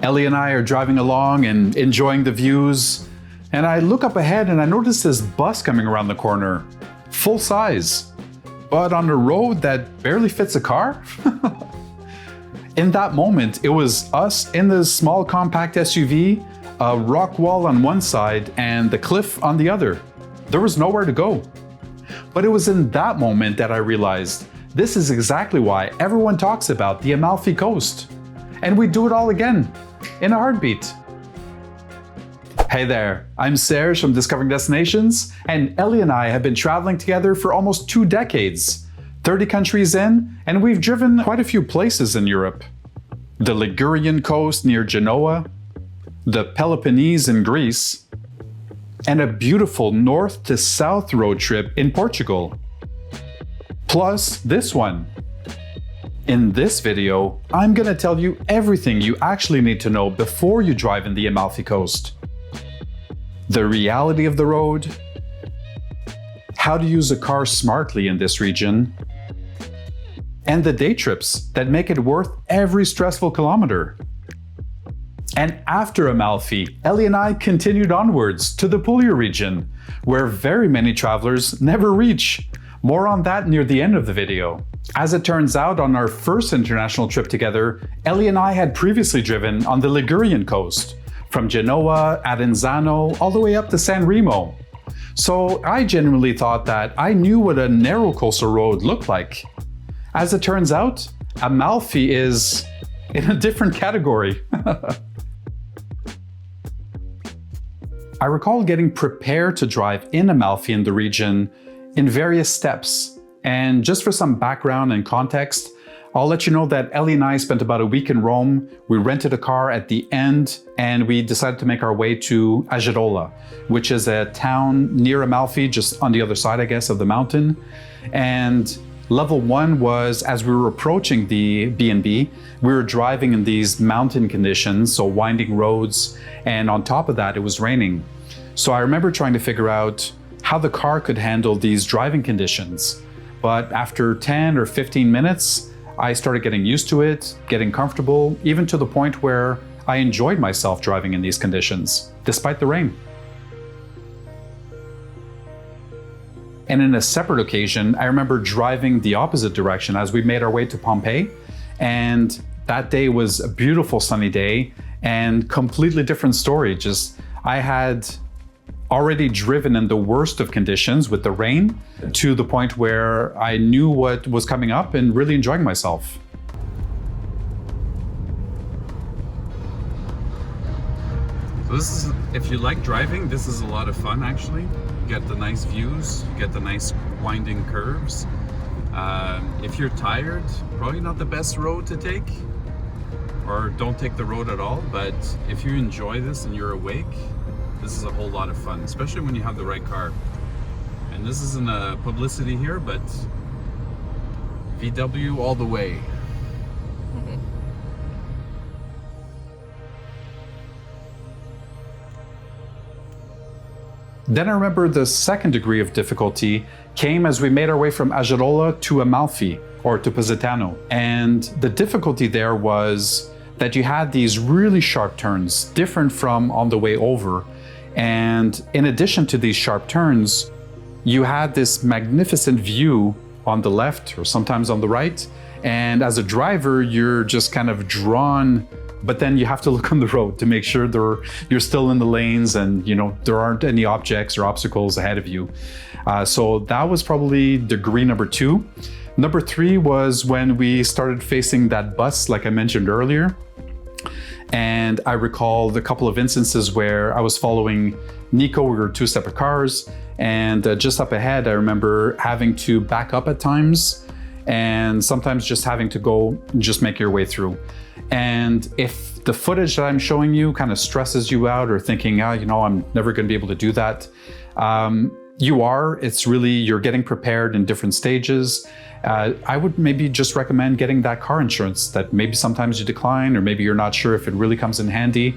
Ellie and I are driving along and enjoying the views, and I look up ahead and I notice this bus coming around the corner, full size, but on a road that barely fits a car. In that moment, it was us in the small compact SUV, a rock wall on one side and the cliff on the other. There was nowhere to go. But it was in that moment that I realized this is exactly why everyone talks about the Amalfi Coast. And we do it all again, in a heartbeat. Hey there, I'm Serge from Discovering Destinations, and Ellie and I have been traveling together for almost 2 decades, 30 countries in, and we've driven quite a few places in Europe. The Ligurian coast near Genoa, the Peloponnese in Greece, and a beautiful north to south road trip in Portugal. Plus this one. In this video, I'm gonna tell you everything you actually need to know before you drive in the Amalfi Coast. The reality of the road, how to use a car smartly in this region, and the day trips that make it worth every stressful kilometer. And after Amalfi, Ellie and I continued onwards to the Puglia region, where very many travelers never reach. More on that near the end of the video. As it turns out, on our first international trip together, Ellie and I had previously driven on the Ligurian coast, from Genoa, Attenzano, all the way up to San Remo. So I genuinely thought that I knew what a narrow coastal road looked like. As it turns out, Amalfi is in a different category. I recall getting prepared to drive in Amalfi in the region in various steps. And just for some background and context, I'll let you know that Ellie and I spent about a week in Rome. We rented a car at the end and we decided to make our way to Aggerola, which is a town near Amalfi, just on the other side, I guess, of the mountain. And level 1 was, as we were approaching the B&B, we were driving in these mountain conditions, so winding roads, and on top of that, it was raining. So I remember trying to figure out how the car could handle these driving conditions. But after 10 or 15 minutes, I started getting used to it, getting comfortable, even to the point where I enjoyed myself driving in these conditions, despite the rain. And in a separate occasion, I remember driving the opposite direction as we made our way to Pompeii. And that day was a beautiful sunny day and completely different story. Just, I had already driven in the worst of conditions with the rain to the point where I knew what was coming up and really enjoying myself. So this is, if you like driving, this is a lot of fun actually. You get the nice views, you get the nice winding curves. If you're tired, probably not the best road to take, or don't take the road at all, but if you enjoy this and you're awake, this is a whole lot of fun, especially when you have the right car. And this isn't a publicity here, but VW all the way. Then I remember the second degree of difficulty came as we made our way from Aggerola to Amalfi, or to Positano. And the difficulty there was that you had these really sharp turns, different from on the way over. And in addition to these sharp turns, you had this magnificent view on the left or sometimes on the right. And as a driver, you're just kind of drawn, but then you have to look on the road to make sure you're still in the lanes and there aren't any objects or obstacles ahead of you. So that was probably degree number 2. Number 3 was when we started facing that bus, like I mentioned earlier. And I recall a couple of instances where I was following Nico. We were 2 separate cars, and just up ahead, I remember having to back up at times, and sometimes just having to go and just make your way through. And if the footage that I'm showing you kind of stresses you out, or thinking, I'm never going to be able to do that, you're getting prepared in different stages. I would maybe just recommend getting that car insurance that maybe sometimes you decline, or maybe you're not sure if it really comes in handy.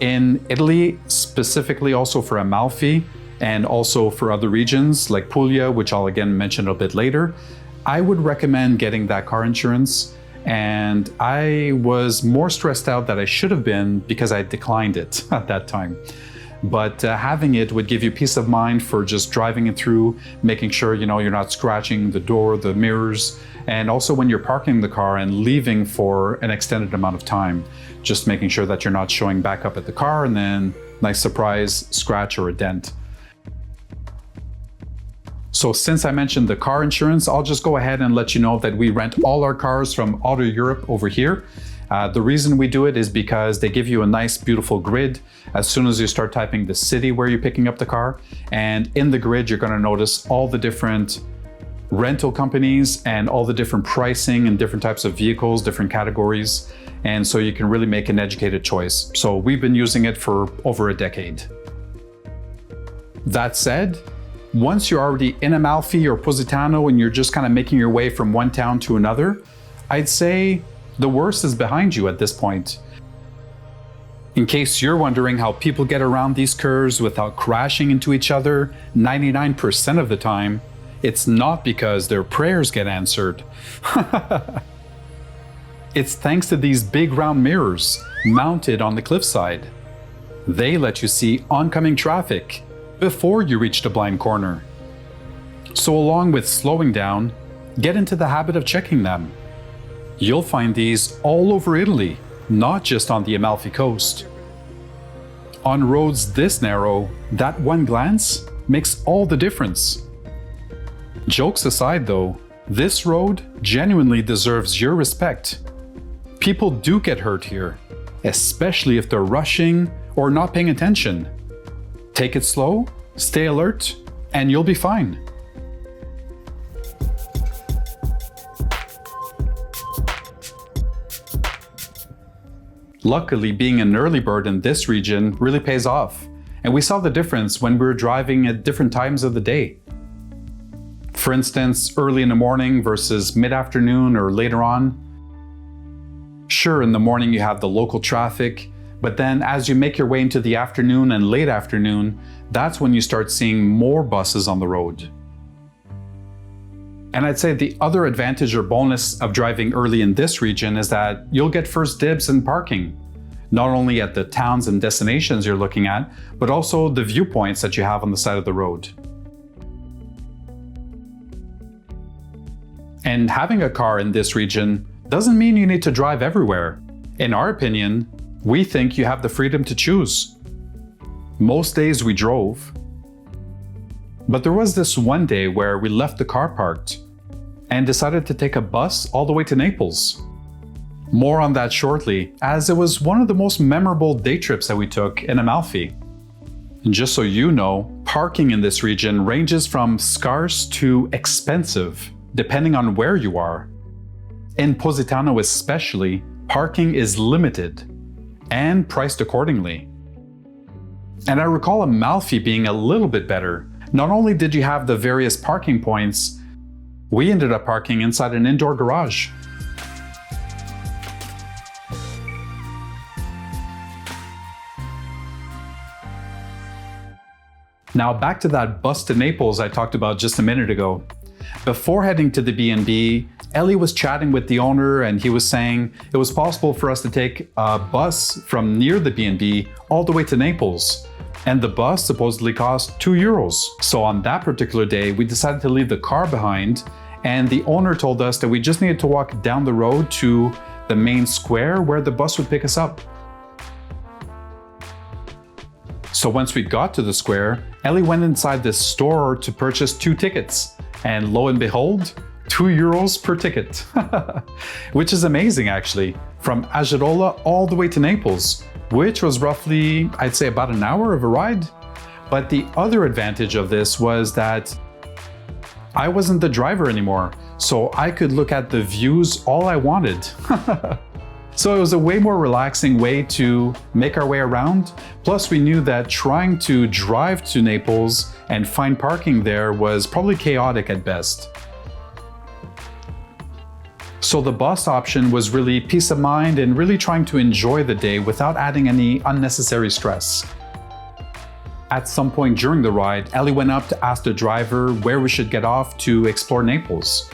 In Italy, specifically also for Amalfi, and also for other regions like Puglia, which I'll again mention a bit later, I would recommend getting that car insurance. and I was more stressed out than I should have been because I declined it at that time. But having it would give you peace of mind for just driving it through, making sure you're not scratching the door, the mirrors, and also when you're parking the car and leaving for an extended amount of time, just making sure that you're not showing back up at the car and then nice surprise scratch or a dent. So since I mentioned the car insurance, I'll just go ahead and let you know that we rent all our cars from Auto Europe over here. The reason we do it is because they give you a nice, beautiful grid as soon as you start typing the city where you're picking up the car. And in the grid, you're going to notice all the different rental companies and all the different pricing and different types of vehicles, different categories. And so you can really make an educated choice. So we've been using it for over a decade. That said, once you're already in Amalfi or Positano and you're just kind of making your way from one town to another, I'd say the worst is behind you at this point. In case you're wondering how people get around these curves without crashing into each other 99% of the time, it's not because their prayers get answered. It's thanks to these big round mirrors mounted on the cliffside. They let you see oncoming traffic before you reach the blind corner. So along with slowing down, get into the habit of checking them. You'll find these all over Italy, not just on the Amalfi Coast. On roads this narrow, that one glance makes all the difference. Jokes aside though, this road genuinely deserves your respect. People do get hurt here, especially if they're rushing or not paying attention. Take it slow, stay alert, and you'll be fine. Luckily, being an early bird in this region really pays off, and we saw the difference when we were driving at different times of the day. For instance, early in the morning versus mid-afternoon or later on. Sure, in the morning you have the local traffic, but then as you make your way into the afternoon and late afternoon, that's when you start seeing more buses on the road. And I'd say the other advantage or bonus of driving early in this region is that you'll get first dibs in parking, not only at the towns and destinations you're looking at, but also the viewpoints that you have on the side of the road. And having a car in this region doesn't mean you need to drive everywhere. In our opinion, we think you have the freedom to choose. Most days we drove, but there was this one day where we left the car parked and decided to take a bus all the way to Naples. More on that shortly, as it was one of the most memorable day trips that we took in Amalfi. And just so you know, parking in this region ranges from scarce to expensive, depending on where you are. In Positano especially, parking is limited and priced accordingly. And I recall Amalfi being a little bit better. Not only did you have the various parking points, we ended up parking inside an indoor garage. Now back to that bus to Naples I talked about just a minute ago. Before heading to the B&B, Ellie was chatting with the owner and he was saying it was possible for us to take a bus from near the B&B all the way to Naples. And the bus supposedly cost €2. So on that particular day, we decided to leave the car behind, and the owner told us that we just needed to walk down the road to the main square where the bus would pick us up. So once we got to the square, Ellie went inside this store to purchase 2 tickets. And lo and behold, €2 per ticket. Which is amazing actually, from Agerola all the way to Naples, which was roughly, I'd say about an hour of a ride. But the other advantage of this was that I wasn't the driver anymore, so I could look at the views all I wanted. So it was a way more relaxing way to make our way around. Plus we knew that trying to drive to Naples and find parking there was probably chaotic at best. So the bus option was really peace of mind and really trying to enjoy the day without adding any unnecessary stress. At some point during the ride, Ellie went up to ask the driver where we should get off to explore Naples.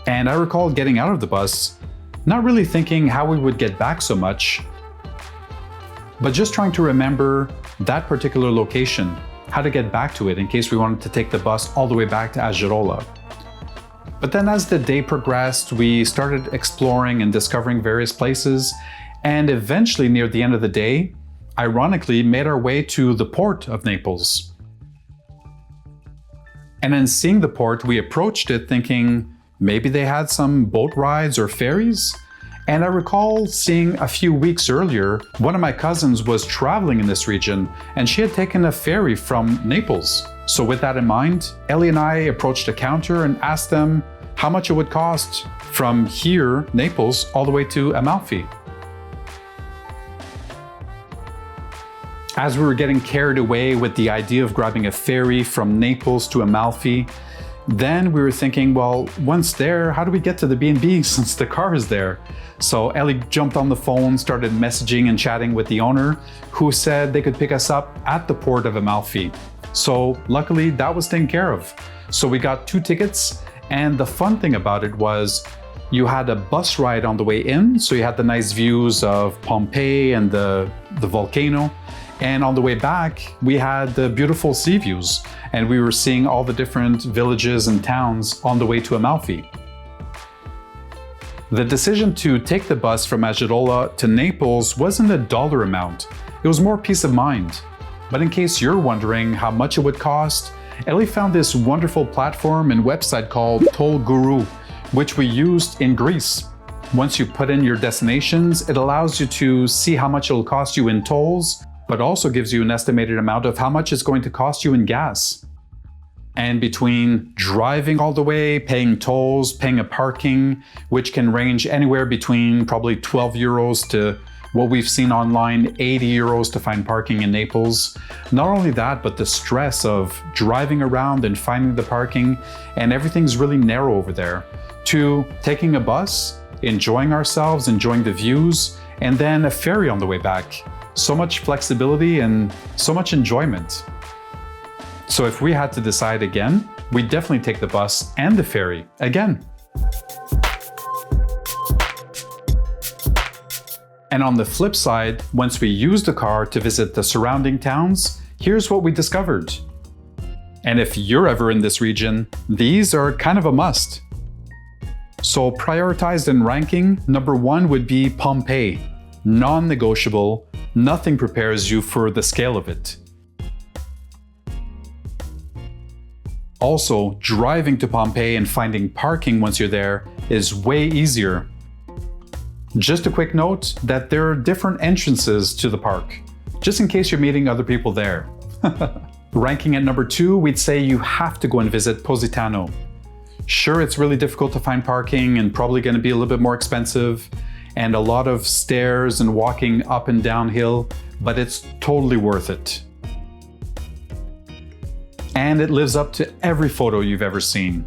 And I recall getting out of the bus not really thinking how we would get back so much, but just trying to remember that particular location, how to get back to it in case we wanted to take the bus all the way back to Agirola. But then as the day progressed, we started exploring and discovering various places, and eventually near the end of the day, ironically made our way to the port of Naples. And then seeing the port, we approached it thinking maybe they had some boat rides or ferries. And I recall seeing a few weeks earlier, one of my cousins was traveling in this region and she had taken a ferry from Naples. So with that in mind, Ellie and I approached a counter and asked them how much it would cost from here, Naples, all the way to Amalfi. As we were getting carried away with the idea of grabbing a ferry from Naples to Amalfi, then we were thinking, well, once there, how do we get to the B&B since the car is there? So Ellie jumped on the phone, started messaging and chatting with the owner, who said they could pick us up at the port of Amalfi. So luckily that was taken care of. So we got 2 tickets, and the fun thing about it was you had a bus ride on the way in, so you had the nice views of Pompeii and the volcano. And on the way back, we had the beautiful sea views, and we were seeing all the different villages and towns on the way to Amalfi. The decision to take the bus from Agirola to Naples wasn't a dollar amount, it was more peace of mind. But in case you're wondering how much it would cost, Ellie found this wonderful platform and website called Toll Guru, which we used in Greece. Once you put in your destinations, it allows you to see how much it'll cost you in tolls, but also gives you an estimated amount of how much it's going to cost you in gas. And between driving all the way, paying tolls, paying a parking, which can range anywhere between probably 12 euros to what we've seen online, 80 euros to find parking in Naples. Not only that, but the stress of driving around and finding the parking, and everything's really narrow over there, to taking a bus, enjoying ourselves, enjoying the views, and then a ferry on the way back. So much flexibility and so much enjoyment. So if we had to decide again, we'd definitely take the bus and the ferry again. And on the flip side, once we used the car to visit the surrounding towns, here's what we discovered. And if you're ever in this region, these are kind of a must. So prioritized in ranking, number 1 would be Pompeii. Non-negotiable, nothing prepares you for the scale of it. Also, driving to Pompeii and finding parking once you're there is way easier. Just a quick note that there are different entrances to the park, just in case you're meeting other people there. Ranking at number 2, we'd say you have to go and visit Positano. Sure, it's really difficult to find parking and probably going to be a little bit more expensive, and a lot of stairs and walking up and downhill, but it's totally worth it. And it lives up to every photo you've ever seen.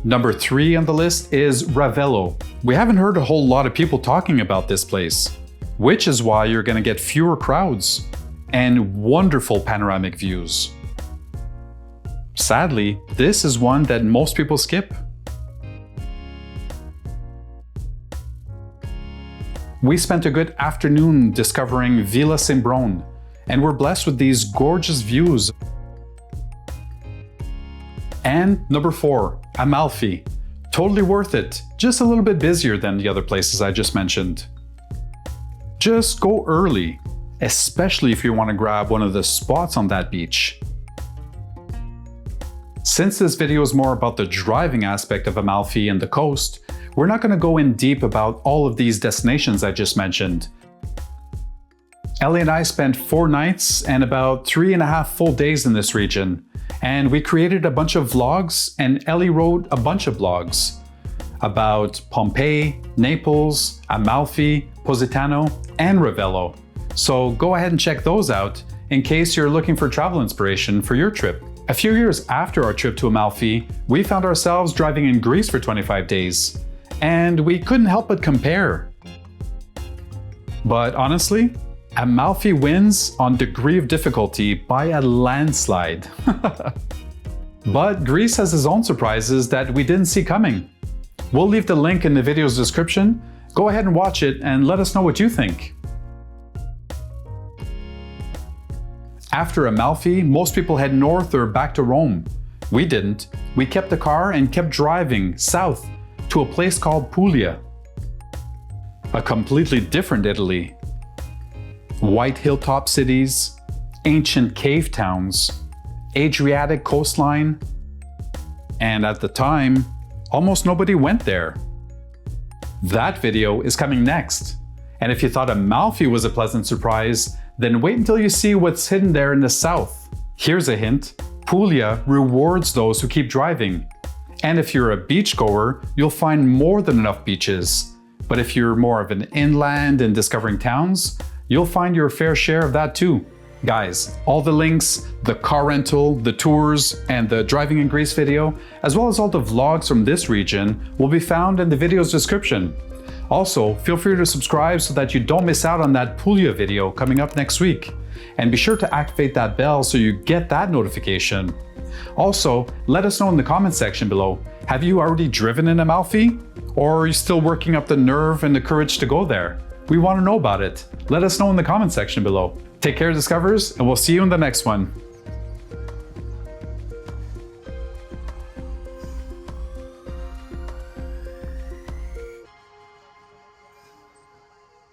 Number 3 on the list is Ravello. We haven't heard a whole lot of people talking about this place, which is why you're going to get fewer crowds and wonderful panoramic views. Sadly, this is one that most people skip. We spent a good afternoon discovering Villa Simbrone, and we're blessed with these gorgeous views. And number 4, Amalfi. Totally worth it, just a little bit busier than the other places I just mentioned. Just go early, especially if you want to grab one of the spots on that beach. Since this video is more about the driving aspect of Amalfi and the coast, we're not going to go in deep about all of these destinations I just mentioned. Ellie and I spent 4 nights and about 3.5 full days in this region, and we created a bunch of vlogs, and Ellie wrote a bunch of blogs about Pompeii, Naples, Amalfi, Positano, and Ravello. So go ahead and check those out in case you're looking for travel inspiration for your trip. A few years after our trip to Amalfi, we found ourselves driving in Greece for 25 days, and we couldn't help but compare. But honestly, Amalfi wins on degree of difficulty by a landslide. But Greece has its own surprises that we didn't see coming. We'll leave the link in the video's description. Go ahead and watch it and let us know what you think. After Amalfi, most people head north or back to Rome. We didn't. We kept the car and kept driving south to a place called Puglia. A completely different Italy. White hilltop cities, ancient cave towns, Adriatic coastline, and at the time, almost nobody went there. That video is coming next. And if you thought Amalfi was a pleasant surprise, then wait until you see what's hidden there in the south. Here's a hint: Puglia rewards those who keep driving. And if you're a beachgoer, you'll find more than enough beaches. But if you're more of an inland and discovering towns, you'll find your fair share of that too. Guys, all the links, the car rental, the tours, and the driving in Greece video, as well as all the vlogs from this region, will be found in the video's description. Also, feel free to subscribe so that you don't miss out on that Puglia video coming up next week. And be sure to activate that bell so you get that notification. Also, let us know in the comments section below, have you already driven in Amalfi? Or are you still working up the nerve and the courage to go there? We want to know about it. Let us know in the comment section below. Take care, Discoverers, and we'll see you in the next one.